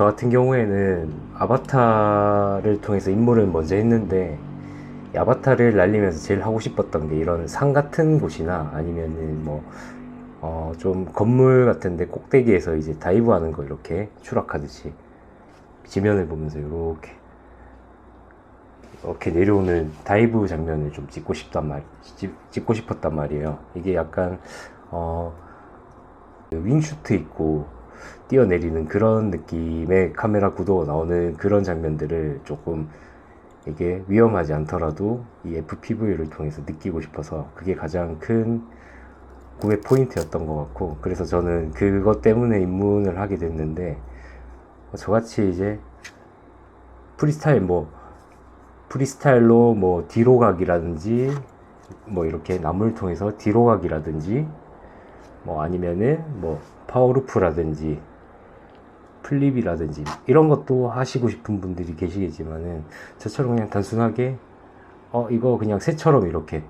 저 같은 경우에는 아바타를 통해서 임무를 먼저 했는데, 이 아바타를 날리면서 제일 하고 싶었던 게 이런 산 같은 곳이나 아니면은 뭐, 좀 건물 같은데 꼭대기에서 이제 다이브 하는 거 이렇게 추락하듯이 지면을 보면서 이렇게 내려오는 다이브 장면을 좀 찍고 싶었단 말이에요. 이게 약간, 어, 윙슈트 입고 뛰어내리는 그런 느낌의 카메라 구도가 나오는 그런 장면들을 조금 이게 위험하지 않더라도 이 FPV를 통해서 느끼고 싶어서 그게 가장 큰 구매 포인트였던 것 같고, 그래서 저는 그것 때문에 입문을 하게 됐는데, 저같이 이제 프리스타일 프리스타일로 뭐 뒤로 가기라든지 뭐 이렇게 나무를 통해서 뒤로 가기라든지 뭐 아니면은 뭐 파워루프라든지 플립이라든지 이런 것도 하시고 싶은 분들이 계시겠지만은, 저처럼 그냥 단순하게 이거 그냥 새처럼 이렇게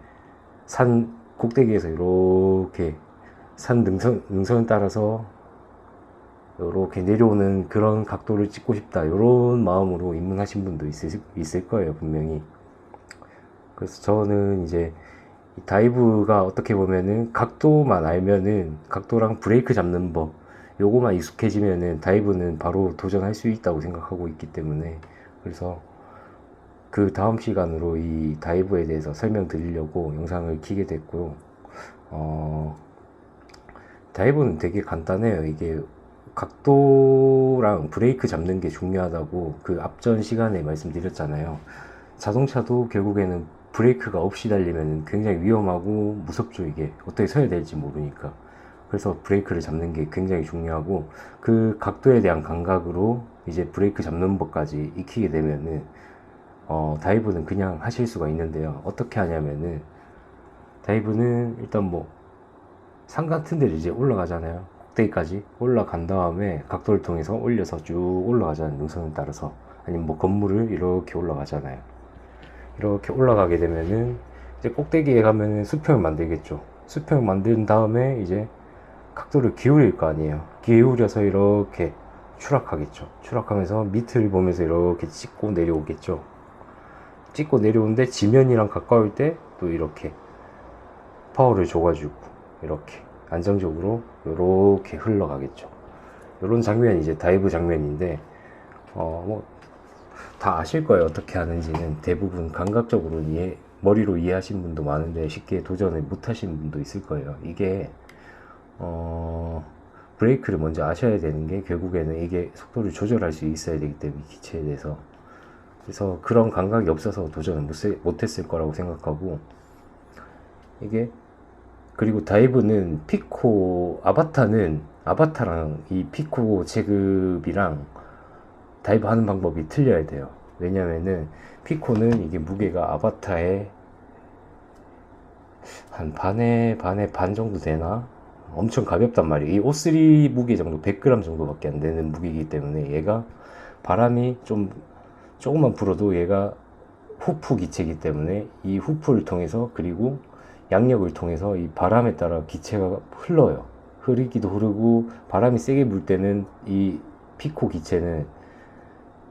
산 꼭대기에서 이렇게 산 능선을 따라서 이렇게 내려오는 그런 각도를 찍고 싶다, 이런 마음으로 입문하신 분도 있을 거예요, 분명히. 그래서 저는 이제 이 다이브가 어떻게 보면은 각도만 알면은, 각도랑 브레이크 잡는 법 요거만 익숙해지면은 다이브는 바로 도전할 수 있다고 생각하고 있기 때문에, 그래서 그 다음 시간으로 이 다이브에 대해서 설명드리려고 영상을 켜게 됐고요. 다이브는 되게 간단해요. 이게 각도랑 브레이크 잡는 게 중요하다고 그 앞전 시간에 말씀드렸잖아요. 자동차도 결국에는 브레이크가 없이 달리면 굉장히 위험하고 무섭죠. 이게 어떻게 서야 될지 모르니까. 그래서 브레이크를 잡는 게 굉장히 중요하고, 그 각도에 대한 감각으로 이제 브레이크 잡는 법까지 익히게 되면은 다이브는 그냥 하실 수가 있는데요. 어떻게 하냐면은, 다이브는 일단 뭐 산 같은 데를 이제 올라가잖아요. 꼭대기까지 올라간 다음에 각도를 통해서 올려서 쭉 올라가잖아요. 능선을 따라서. 아니면 뭐 건물을 이렇게 올라가잖아요. 이렇게 올라가게 되면은 이제 꼭대기에 가면은 수평을 만들겠죠. 수평을 만든 다음에 이제 각도를 기울일 거 아니에요. 기울여서 이렇게 추락하겠죠. 추락하면서 밑을 보면서 이렇게 찍고 내려오겠죠. 찍고 내려오는데 지면이랑 가까울 때 또 이렇게 파워를 줘가지고 이렇게 안정적으로 이렇게 흘러가겠죠. 이런 장면이 이제 다이브 장면인데, 뭐 다 아실 거예요. 어떻게 하는지는 대부분 감각적으로 머리로 이해하신 분도 많은데 쉽게 도전을 못 하신 분도 있을 거예요. 이게 브레이크를 먼저 아셔야 되는 게, 결국에는 이게 속도를 조절할 수 있어야 되기 때문에 기체에 대해서. 그래서 그런 감각이 없어서 도전을 못했을 거라고 생각하고, 이게 그리고 다이브는 아바타랑 이 피코 체급이랑 다이브 하는 방법이 틀려야 돼요. 왜냐면은 피코는 이게 무게가 아바타의 한 반 정도 되나? 엄청 가볍단 말이에요. 이 O3 무게 정도 100g 정도밖에 안 되는 무게이기 때문에, 얘가 바람이 조금만 불어도 얘가 후프 기체이기 때문에 이 후프를 통해서, 그리고 양력을 통해서 이 바람에 따라 기체가 흘러요. 흐르기도 흐르고, 바람이 세게 불 때는 이 피코 기체는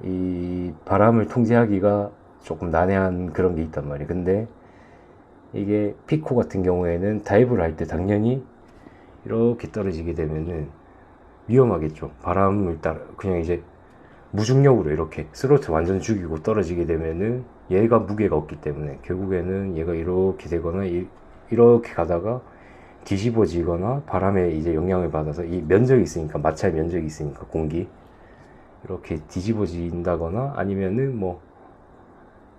이 바람을 통제하기가 조금 난해한 그런 게 있단 말이에요. 근데 이게 피코 같은 경우에는 다이브를 할 때 당연히 이렇게 떨어지게 되면은 위험하겠죠. 바람을 따라 그냥 이제 무중력으로 이렇게 스로틀 완전 죽이고 떨어지게 되면은 얘가 무게가 없기 때문에 결국에는 얘가 이렇게 되거나 이렇게 가다가 뒤집어지거나, 바람에 이제 영향을 받아서 이 면적이 있으니까, 마찰 면적이 있으니까 공기 이렇게 뒤집어진다거나, 아니면은 뭐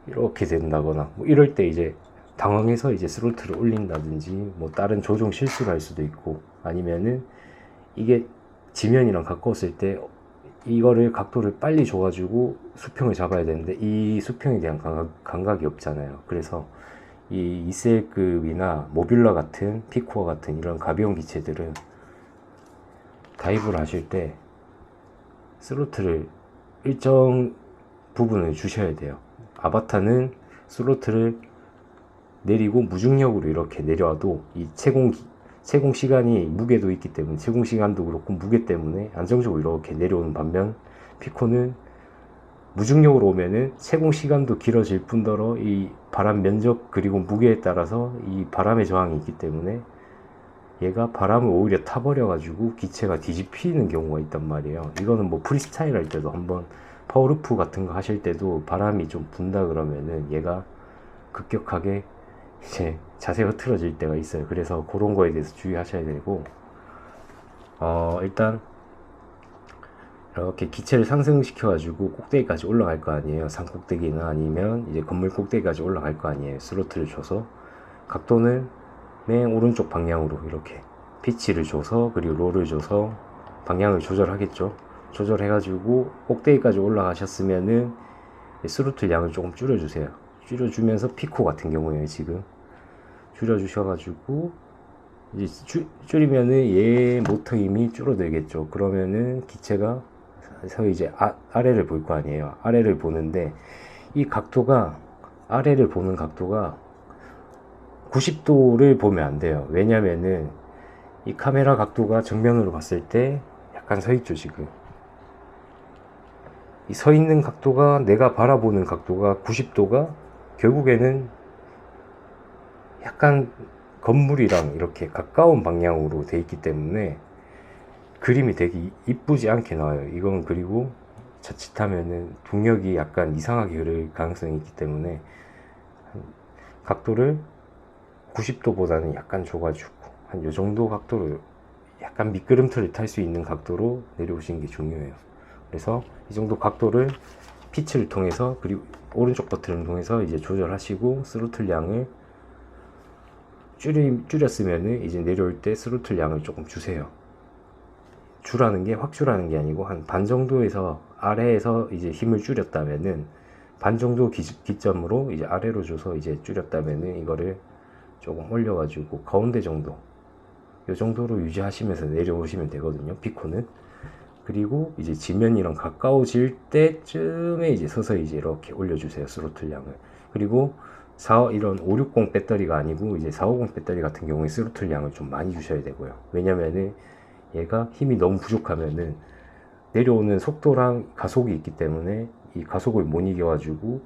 이렇게 된다거나, 뭐 이럴 때 이제 당황해서 이제 스로틀을 올린다든지 뭐 다른 조종 실수를 할 수도 있고, 아니면은 이게 지면이랑 가까웠을 때 이거를 각도를 빨리 줘가지고 수평을 잡아야 되는데 이 수평에 대한 감각이 없잖아요. 그래서 이 2세급이나 모뷸라 같은, 피코어 같은 이런 가벼운 기체들은 다이브를 하실 때 스로틀을 일정 부분을 주셔야 돼요. 아바타는 스로틀을 내리고 무중력으로 이렇게 내려와도 이 채공 시간이, 무게도 있기 때문에 채공 시간도 그렇고 무게 때문에 안정적으로 이렇게 내려오는 반면, 피코는 무중력으로 오면은 채공 시간도 길어질 뿐더러 이 바람 면적 그리고 무게에 따라서 이 바람의 저항이 있기 때문에 얘가 바람을 오히려 타버려 가지고 기체가 뒤집히는 경우가 있단 말이에요. 이거는 뭐 프리스타일 할 때도 한번 파워루프 같은 거 하실 때도 바람이 좀 분다 그러면은 얘가 급격하게 이제 자세가 흐트러질 때가 있어요. 그래서 그런 거에 대해서 주의하셔야 되고, 일단 이렇게 기체를 상승시켜 가지고 꼭대기까지 올라갈 거 아니에요. 산 꼭대기나 아니면 이제 건물 꼭대기까지 올라갈 거 아니에요. 스로틀을 줘서 각도는 맨 오른쪽 방향으로 이렇게 피치를 줘서, 그리고 롤을 줘서 방향을 조절하겠죠. 조절해 가지고 꼭대기까지 올라가셨으면은 스로틀 양을 조금 줄여주세요. 줄여주면서 피코 같은 경우에 지금 줄여주셔가지고 이제 줄이면은 얘 모터 힘이 줄어들겠죠. 그러면은 기체가 이제 아래를 볼 거 아니에요. 아래를 보는데 이 각도가, 아래를 보는 각도가 90도를 보면 안 돼요. 왜냐면은 이 카메라 각도가 정면으로 봤을 때 약간 서 있죠. 지금 이 서 있는 각도가, 내가 바라보는 각도가 90도가 결국에는 약간 건물이랑 이렇게 가까운 방향으로 돼 있기 때문에 그림이 되게 이쁘지 않게 나와요. 이건 그리고 자칫하면은 동력이 약간 이상하게 흐를 가능성이 있기 때문에 각도를 90도보다는 약간 줘가지고 한 요 정도 각도로, 약간 미끄럼틀을 탈 수 있는 각도로 내려오시는 게 중요해요. 그래서 이 정도 각도를 피치를 통해서, 그리고 오른쪽 버튼을 통해서 이제 조절하시고 스로틀 양을 줄였으면은 이제 내려올 때 스로틀 양을 조금 주세요. 주라는 게 확 주라는 게 아니고 한 반 정도에서, 아래에서 이제 힘을 줄였다면은 반 정도 기점으로 이제 아래로 줘서 이제 줄였다면은 이거를 조금 올려가지고 가운데 정도, 이 정도로 유지하시면서 내려오시면 되거든요. 피코는. 그리고 이제 지면이랑 가까워질 때쯤에 이제 서서히 이제 이렇게 올려주세요. 스로틀 양을. 그리고 이런 560 배터리가 아니고 이제 450 배터리 같은 경우에 스로틀 양을 좀 많이 주셔야 되고요. 왜냐면은 얘가 힘이 너무 부족하면은 내려오는 속도랑 가속이 있기 때문에 이 가속을 못 이겨가지고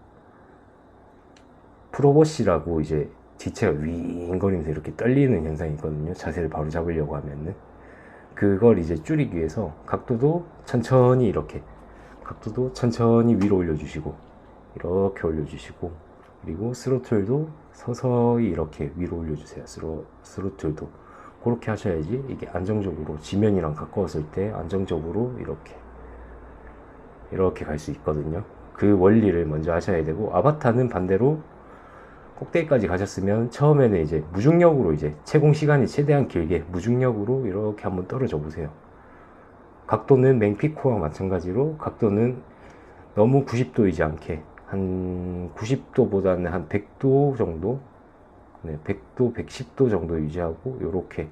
프로버시라고 이제 지체가 윙거리면서 이렇게 떨리는 현상이 있거든요. 자세를 바로 잡으려고 하면은 그걸 이제 줄이기 위해서 각도도 천천히 이렇게, 각도도 천천히 위로 올려주시고 이렇게 올려주시고, 그리고 스로틀도 서서히 이렇게 위로 올려주세요. 스로틀도 그렇게 하셔야지 이게 안정적으로 지면이랑 가까웠을 때 안정적으로 이렇게 갈 수 있거든요. 그 원리를 먼저 하셔야 되고, 아바타는 반대로 꼭대기까지 가셨으면 처음에는 이제 무중력으로, 이제 채공 시간이 최대한 길게 무중력으로 이렇게 한번 떨어져 보세요. 각도는 맹피코와 마찬가지로 각도는 너무 90도이지 않게 한 90도보다는 한 100도 정도, 100도, 110도 정도 유지하고 이렇게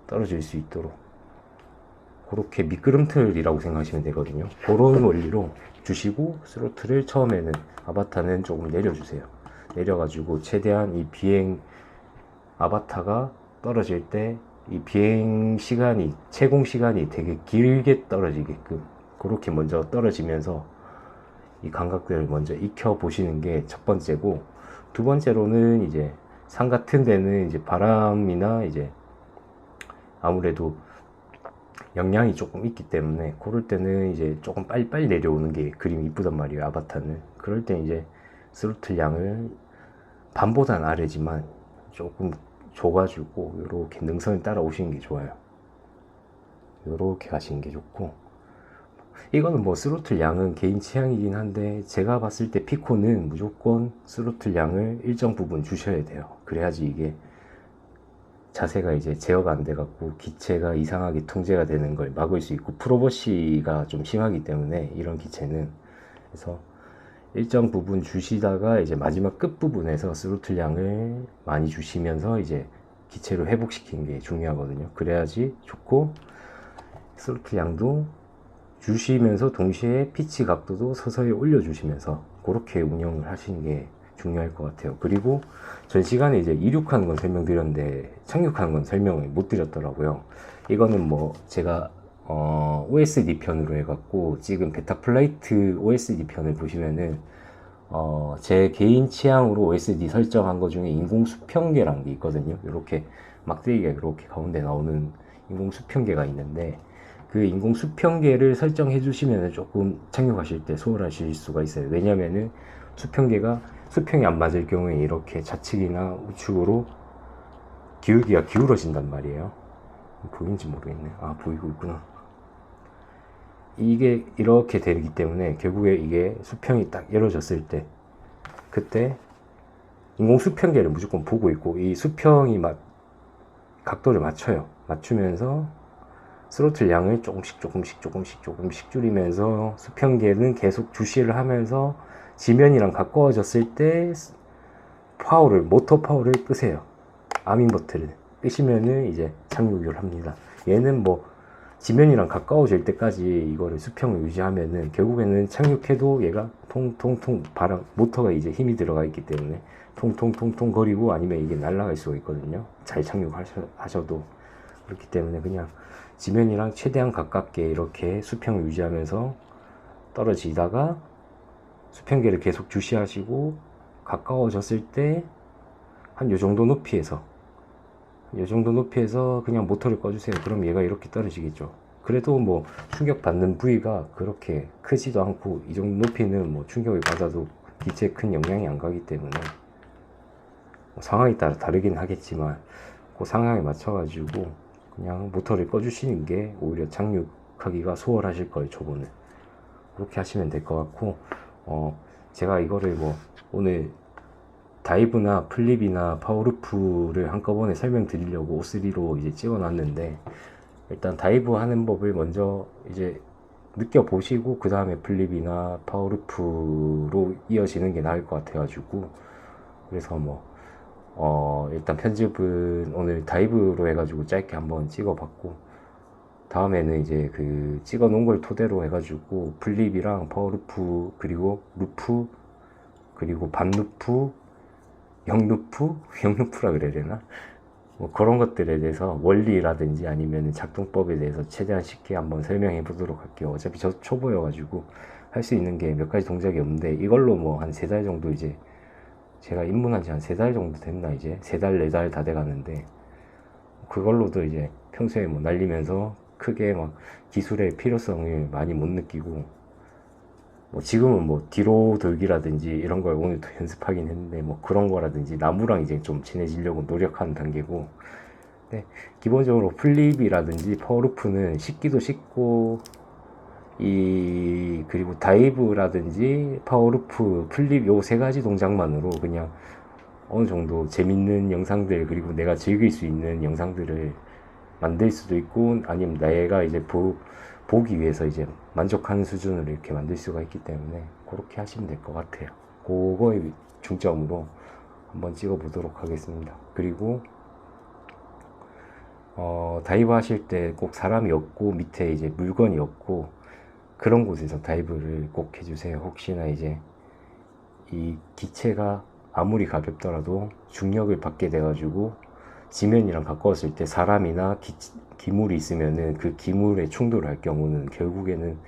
떨어질 수 있도록, 그렇게 미끄럼틀이라고 생각하시면 되거든요. 그런 원리로 주시고, 스로틀을 처음에는, 아바타는 조금 내려주세요. 내려가지고 최대한 이 비행, 아바타가 떨어질 때 이 비행 시간이, 채공 시간이 되게 길게 떨어지게끔 그렇게 먼저 떨어지면서 이 감각들을 먼저 익혀 보시는 게 첫 번째고, 두 번째로는 이제 산 같은 데는 이제 바람이나 이제 아무래도 영향이 조금 있기 때문에 그럴 때는 이제 조금 빨리빨리 내려오는 게 그림이 이쁘단 말이에요. 아바타는. 그럴 때 이제 스로틀 양을 반보단 아래지만 조금 줘가지고 이렇게 능선을 따라오시는 게 좋아요. 이렇게 가시는 게 좋고, 이거는 뭐 스로틀 양은 개인 취향이긴 한데 제가 봤을 때 피코는 무조건 스로틀 양을 일정 부분 주셔야 돼요. 그래야지 이게 자세가 이제 제어가 안 돼갖고 기체가 이상하게 통제가 되는 걸 막을 수 있고, 프로버시가 좀 심하기 때문에 이런 기체는, 그래서 일정 부분 주시다가 이제 마지막 끝 부분에서 스로틀 양을 많이 주시면서 이제 기체로 회복시키는 게 중요하거든요. 그래야지 좋고, 스로틀 양도 주시면서 동시에 피치 각도도 서서히 올려주시면서 그렇게 운영을 하시는 게 중요할 것 같아요. 그리고 전 시간에 이제 이륙하는 건 설명드렸는데 착륙하는 건 설명을 못 드렸더라고요. 이거는 뭐 제가 OSD 편으로 해갖고 찍은 베타 플라이트 OSD 편을 보시면은 제 개인 취향으로 OSD 설정한 것 중에 인공 수평계라는 게 있거든요. 이렇게 막대기가 이렇게 가운데 나오는 인공 수평계가 있는데, 그 인공 수평계를 설정해 주시면 조금 착륙하실 때 수월하실 수가 있어요. 왜냐면은 수평계가 수평이 안 맞을 경우에 이렇게 좌측이나 우측으로 기울기가 기울어진단 말이에요. 보이는지 모르겠네. 아, 보이고 있구나. 이게 이렇게 되기 때문에 결국에 이게 수평이 딱 열어졌을 때, 그때 인공 수평계를 무조건 보고 있고, 이 수평이 각도를 맞추면서 스로틀 양을 조금씩 줄이면서 수평계는 계속 주시를 하면서 지면이랑 가까워졌을 때 모터 파워를 끄세요. 아민 버튼을 끄시면은 이제 착륙을 합니다. 얘는 뭐 지면이랑 가까워질 때까지 이거를 수평을 유지하면은 결국에는 착륙해도 얘가 통통통 모터가 이제 힘이 들어가 있기 때문에 통통통통 거리고, 아니면 이게 날아갈 수가 있거든요. 잘 착륙하셔도. 그렇기 때문에 그냥 지면이랑 최대한 가깝게 이렇게 수평을 유지하면서 떨어지다가 수평계를 계속 주시하시고, 가까워졌을 때 한 요정도 높이에서 그냥 모터를 꺼주세요. 그럼 얘가 이렇게 떨어지겠죠. 그래도 뭐 충격 받는 부위가 그렇게 크지도 않고, 이 정도 높이는 뭐 충격을 받아도 기체에 큰 영향이 안 가기 때문에, 뭐 상황에 따라 다르긴 하겠지만 그 상황에 맞춰가지고 그냥 모터를 꺼주시는 게 오히려 착륙하기가 수월하실 거예요. 초보는 그렇게 하시면 될 것 같고, 제가 이거를 뭐 오늘 다이브나 플립이나 파워루프를 한꺼번에 설명드리려고 O3로 이제 찍어놨는데, 일단 다이브 하는 법을 먼저 이제 느껴보시고 그 다음에 플립이나 파워루프로 이어지는 게 나을 것 같아가지고, 그래서 뭐 일단 편집은 오늘 다이브로 해가지고 짧게 한번 찍어봤고, 다음에는 이제 그 찍어 놓은 걸 토대로 해가지고 플립이랑 파워루프, 그리고 루프, 그리고 반루프, 영루프라 그래야 되나? 뭐 그런 것들에 대해서 원리라든지 아니면 작동법에 대해서 최대한 쉽게 한번 설명해 보도록 할게요. 어차피 저 초보여가지고 할 수 있는 게 몇 가지 동작이 없는데, 이걸로 뭐 한 3달 정도, 이제 제가 입문한 지 한 3달 정도 됐나, 이제 3달 4달 다 돼가는데, 그걸로도 이제 평소에 뭐 날리면서 크게 막 기술의 필요성을 많이 못 느끼고, 뭐 지금은 뭐 뒤로 돌기라든지 이런 걸 오늘도 연습하긴 했는데, 뭐 그런 거라든지 나무랑 이제 좀 친해지려고 노력하는 단계고, 근데 기본적으로 플립이라든지 파워루프는 쉽기도 쉽고, 그리고 다이브라든지 파워루프, 플립 요 3가지 동작만으로 그냥 어느 정도 재밌는 영상들, 그리고 내가 즐길 수 있는 영상들을 만들 수도 있고, 아니면 내가 이제 보기 위해서 이제 만족하는 수준으로 이렇게 만들 수가 있기 때문에 그렇게 하시면 될 것 같아요. 그거에 중점으로 한번 찍어 보도록 하겠습니다. 그리고 다이브 하실 때 꼭 사람이 없고 밑에 이제 물건이 없고 그런 곳에서 다이브를 꼭 해주세요. 혹시나 이제 이 기체가 아무리 가볍더라도 중력을 받게 돼가지고 지면이랑 가까웠을 때 사람이나 기물이 있으면은 그 기물에 충돌을 할 경우는 결국에는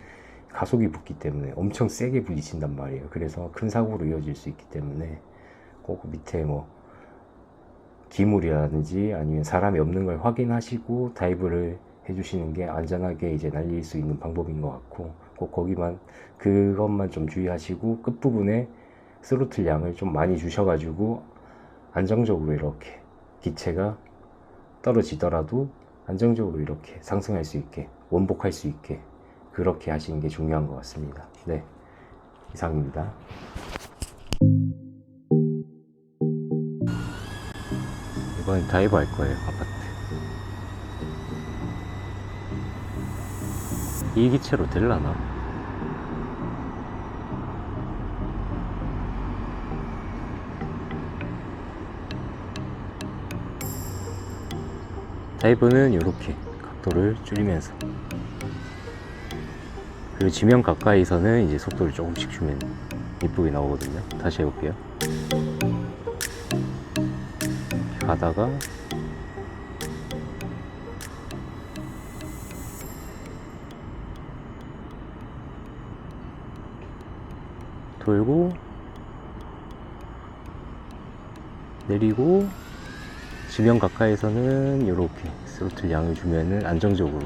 가속이 붙기 때문에 엄청 세게 부딪힌단 말이에요. 그래서 큰 사고로 이어질 수 있기 때문에 꼭 밑에 뭐 기물이라든지 아니면 사람이 없는 걸 확인하시고 다이브를 해주시는 게 안전하게 이제 날릴 수 있는 방법인 것 같고, 꼭 그것만 좀 주의하시고 끝부분에 스로틀 양을 좀 많이 주셔가지고 안정적으로 이렇게 기체가 떨어지더라도 안정적으로 이렇게 상승할 수 있게, 원복할 수 있게 그렇게 하시는 게 중요한 것 같습니다. 네, 이상입니다. 이번엔 다이브 할 거예요. 아파트. 이 기체로 될라나? 다이브는 이렇게 각도를 줄이면서, 그리고 지면 가까이서는 이제 속도를 조금씩 주면 이쁘게 나오거든요. 다시 해볼게요. 이렇게 가다가 돌고 내리고 지면 가까이에서는 이렇게 스로틀 양을 주면은 안정적으로